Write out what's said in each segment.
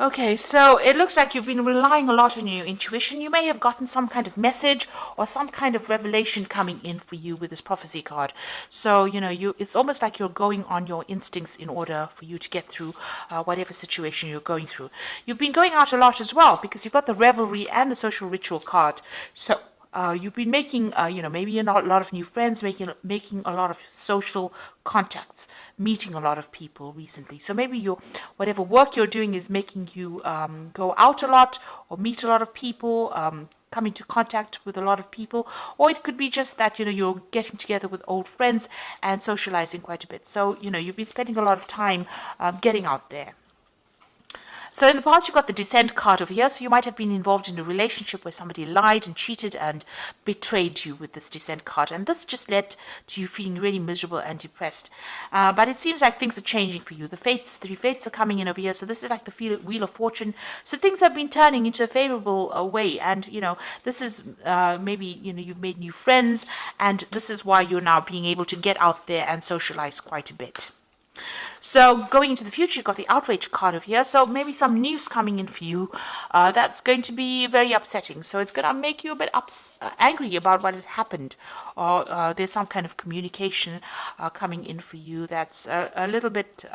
Okay, so it looks like you've been relying a lot on your intuition. You may have gotten some kind of message or some kind of revelation coming in for you with this prophecy card. So, it's almost like you're going on your instincts in order for you to get through whatever situation you're going through. You've been going out a lot as well because you've got the revelry and the social ritual card. So, you've been making, maybe a lot of new friends, making a lot of social contacts, meeting a lot of people recently. So maybe whatever work you're doing is making you go out a lot or meet a lot of people, come into contact with a lot of people, or it could be just that, you're getting together with old friends and socializing quite a bit. So, you've been spending a lot of time getting out there. So in the past, you've got the Descent card over here. So you might have been involved in a relationship where somebody lied and cheated and betrayed you with this Descent card. And this just led to you feeling really miserable and depressed. But it seems like things are changing for you. The three fates are coming in over here. So this is like the Wheel of Fortune. So things have been turning into a favorable way. And, this is maybe, you've made new friends. And this is why you're now being able to get out there and socialize quite a bit. So going into the future, you've got the outrage card over here. So maybe some news coming in for you that's going to be very upsetting. So it's going to make you a bit angry about what had happened. Or there's some kind of communication coming in for you that's a little bit,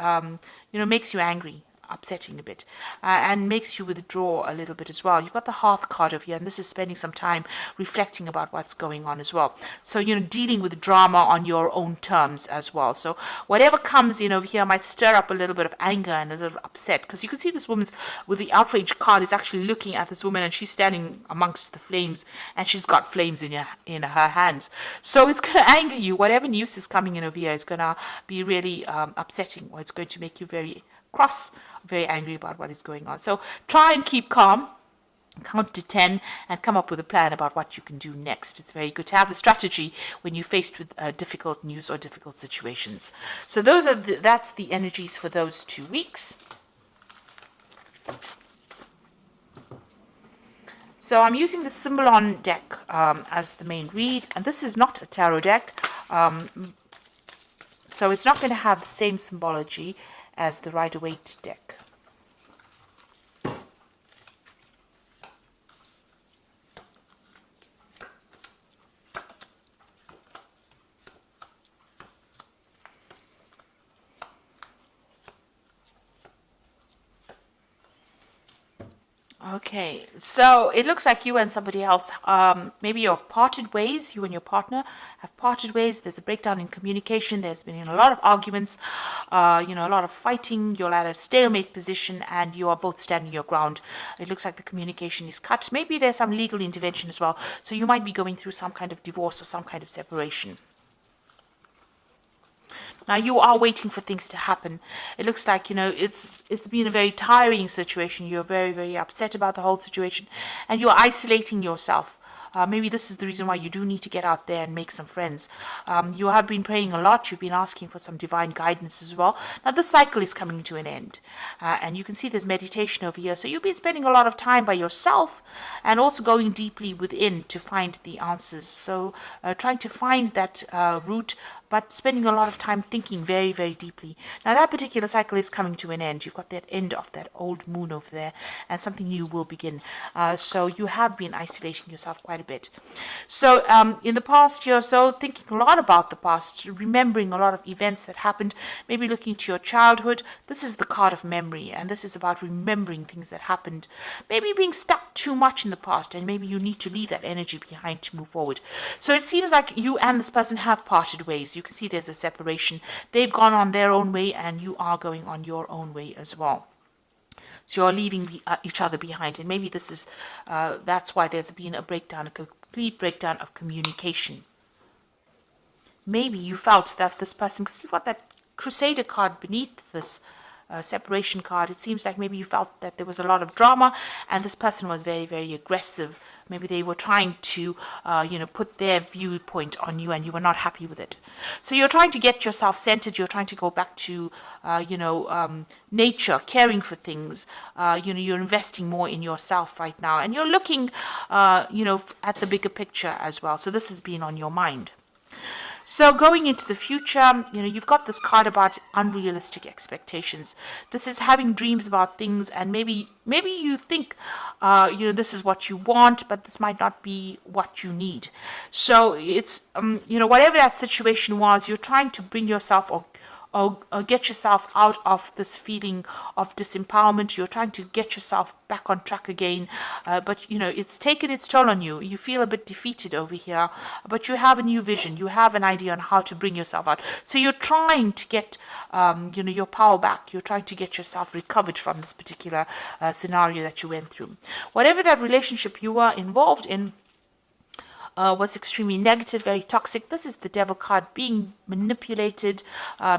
makes you angry. Upsetting a bit and makes you withdraw a little bit as well. You've got the Hearth card over here, and this is spending some time reflecting about what's going on as well. So, dealing with drama on your own terms as well. So whatever comes in over here might stir up a little bit of anger and a little upset, because you can see this woman's with the outrage card is actually looking at this woman, and she's standing amongst the flames, and she's got flames in her hands. So it's going to anger you. Whatever news is coming in over here is going to be really upsetting, or it's going to make you very cross, very angry about what is going on. So try and keep calm, count to 10, and come up with a plan about what you can do next. It's very good to have a strategy when you're faced with difficult news or difficult situations. So that's the energies for those 2 weeks. So I'm using the Symbolon deck as the main read, and this is not a tarot deck, so it's not going to have the same symbology as the Rider-Waite deck. Okay, so it looks like you and somebody else, maybe you're parted ways, you and your partner have parted ways. There's a breakdown in communication. There's been a lot of arguments, a lot of fighting. You're at a stalemate position and you are both standing your ground. It looks like the communication is cut. Maybe there's some legal intervention as well. So you might be going through some kind of divorce or some kind of separation. Now you are waiting for things to happen. It looks like, it's been a very tiring situation. You're very, very upset about the whole situation, and you're isolating yourself. Maybe this is the reason why you do need to get out there and make some friends. You have been praying a lot. You've been asking for some divine guidance as well. Now, this cycle is coming to an end. And you can see there's meditation over here. So you've been spending a lot of time by yourself and also going deeply within to find the answers. So trying to find that root, but spending a lot of time thinking very, very deeply. Now, that particular cycle is coming to an end. You've got that end of that old moon over there, and something new will begin. So you have been isolating yourself quite a bit. So in the past year or so, thinking a lot about the past, remembering a lot of events that happened, maybe looking to your childhood. This is the card of memory, and this is about remembering things that happened. Maybe being stuck too much in the past, and maybe you need to leave that energy behind to move forward. So it seems like you and this person have parted ways. You can see there's a separation. They've gone on their own way, and you are going on your own way as well. So you're leaving each other behind, and maybe this is that's why there's been a breakdown, a complete breakdown of communication. Maybe you felt that this person, because you've got that Crusader card beneath this separation card, it seems like maybe you felt that there was a lot of drama, and this person was very, very aggressive. Maybe they were trying to, put their viewpoint on you, and you were not happy with it. So you're trying to get yourself centered. You're trying to go back to, nature, caring for things. You're investing more in yourself right now, and you're looking, at the bigger picture as well. So this has been on your mind. So going into the future, you've got this card about unrealistic expectations. This is having dreams about things, and maybe you think, this is what you want, but this might not be what you need. So it's, whatever that situation was, you're trying to bring yourself or get yourself out of this feeling of disempowerment. You're trying to get yourself back on track again, but it's taken its toll on you. You feel a bit defeated over here, but you have a new vision. You have an idea on how to bring yourself out. So you're trying to get your power back. You're trying to get yourself recovered from this particular scenario that you went through. Whatever that relationship you were involved in was extremely negative, very toxic. This is the devil card, being manipulated,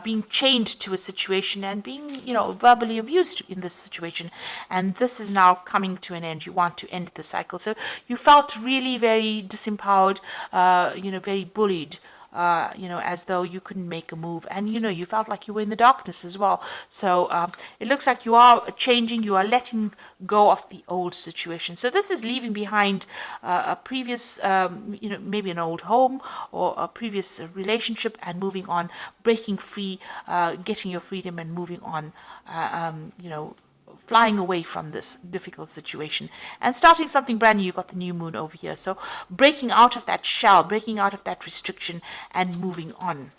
being chained to a situation, and being, verbally abused in this situation. And this is now coming to an end. You want to end the cycle. So you felt really very disempowered, very bullied. As though you couldn't make a move, and you felt like you were in the darkness as well. So it looks like you are changing, you are letting go of the old situation. So this is leaving behind a previous, maybe an old home or a previous relationship, and moving on, breaking free, getting your freedom and moving on, flying away from this difficult situation and starting something brand new. You've got the new moon over here. So breaking out of that shell, breaking out of that restriction, and moving on.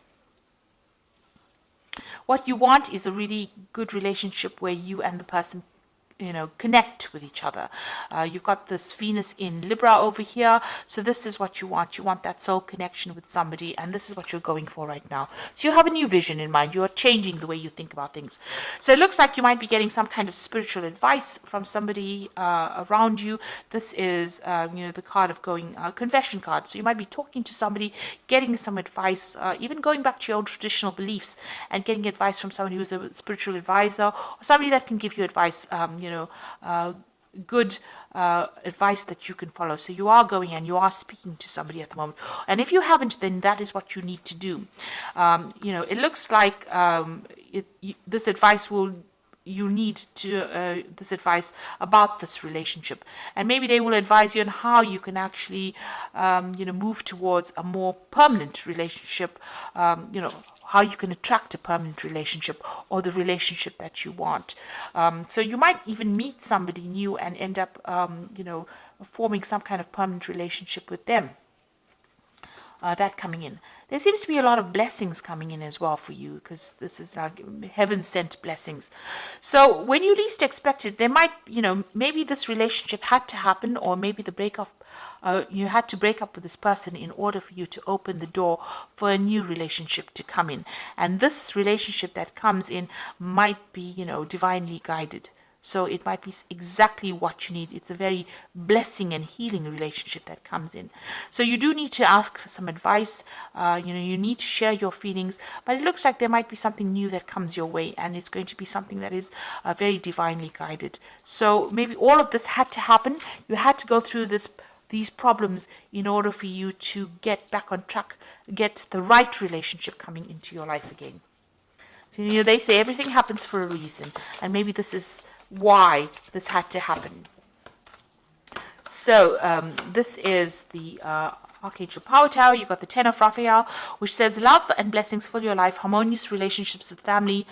What you want is a really good relationship where you and the person connect with each other. You've got this Venus in Libra over here. So this is what you want. You want that soul connection with somebody, and this is what you're going for right now. So you have a new vision in mind. You are changing the way you think about things. So it looks like you might be getting some kind of spiritual advice from somebody around you. This is, the card of going, confession card. So you might be talking to somebody, getting some advice, even going back to your own traditional beliefs and getting advice from somebody who's a spiritual advisor, or somebody that can give you advice, good advice that you can follow. So you are going and you are speaking to somebody at the moment. And if you haven't, then that is what you need to do. It looks like this advice you need to this advice about this relationship, and maybe they will advise you on how you can actually move towards a more permanent relationship, how you can attract a permanent relationship or the relationship that you want. So you might even meet somebody new and end up forming some kind of permanent relationship with them. That coming in. There seems to be a lot of blessings coming in as well for you, because this is like heaven-sent blessings. So when you least expect it, there might, maybe this relationship had to happen, or maybe the breakup, you had to break up with this person in order for you to open the door for a new relationship to come in. And this relationship that comes in might be, divinely guided. So it might be exactly what you need. It's a very blessing and healing relationship that comes in. So you do need to ask for some advice. You need to share your feelings. But it looks like there might be something new that comes your way. And it's going to be something that is very divinely guided. So maybe all of this had to happen. You had to go through these problems in order for you to get back on track, get the right relationship coming into your life again. So, they say everything happens for a reason. And maybe this is why this had to happen. So this is the Archangel Power Tower. You've got the Ten of Raphael, which says love and blessings fill your life, harmonious relationships with family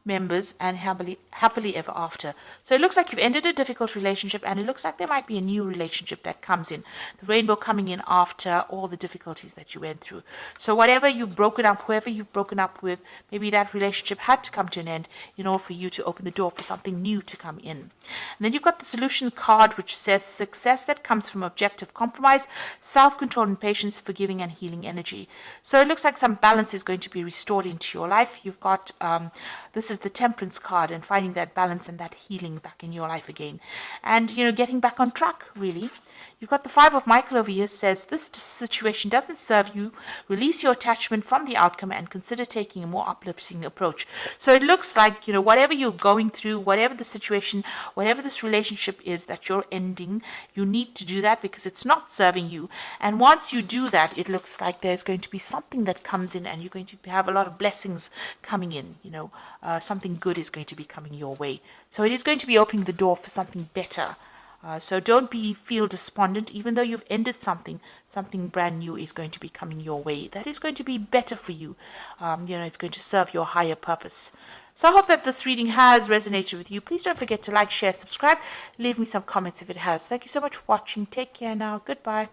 members, and happily ever after. So it looks like you've ended a difficult relationship, and it looks like there might be a new relationship that comes in. The rainbow coming in after all the difficulties that you went through. So whatever you've broken up, whoever you've broken up with, maybe that relationship had to come to an end in order for you to open the door for something new to come in. And then you've got the solution card, which says success that comes from objective compromise, self-control and patience, forgiving and healing energy. So it looks like some balance is going to be restored into your life. You've got this is the Temperance card, and finding that balance and that healing back in your life again, and getting back on track, really. You've got the Five of Michael over here, says this situation doesn't serve you. Release your attachment from the outcome and consider taking a more uplifting approach. So it looks like, whatever you're going through, whatever the situation, whatever this relationship is that you're ending, you need to do that because it's not serving you. And once you do that, it looks like there's going to be something that comes in, and you're going to have a lot of blessings coming in. Something good is going to be coming your way. So it is going to be opening the door for something better So don't feel despondent, even though you've ended something. Something brand new is going to be coming your way. That is going to be better for you. It's going to serve your higher purpose. So I hope that this reading has resonated with you. Please don't forget to like, share, subscribe. Leave me some comments if it has. Thank you so much for watching. Take care now. Goodbye.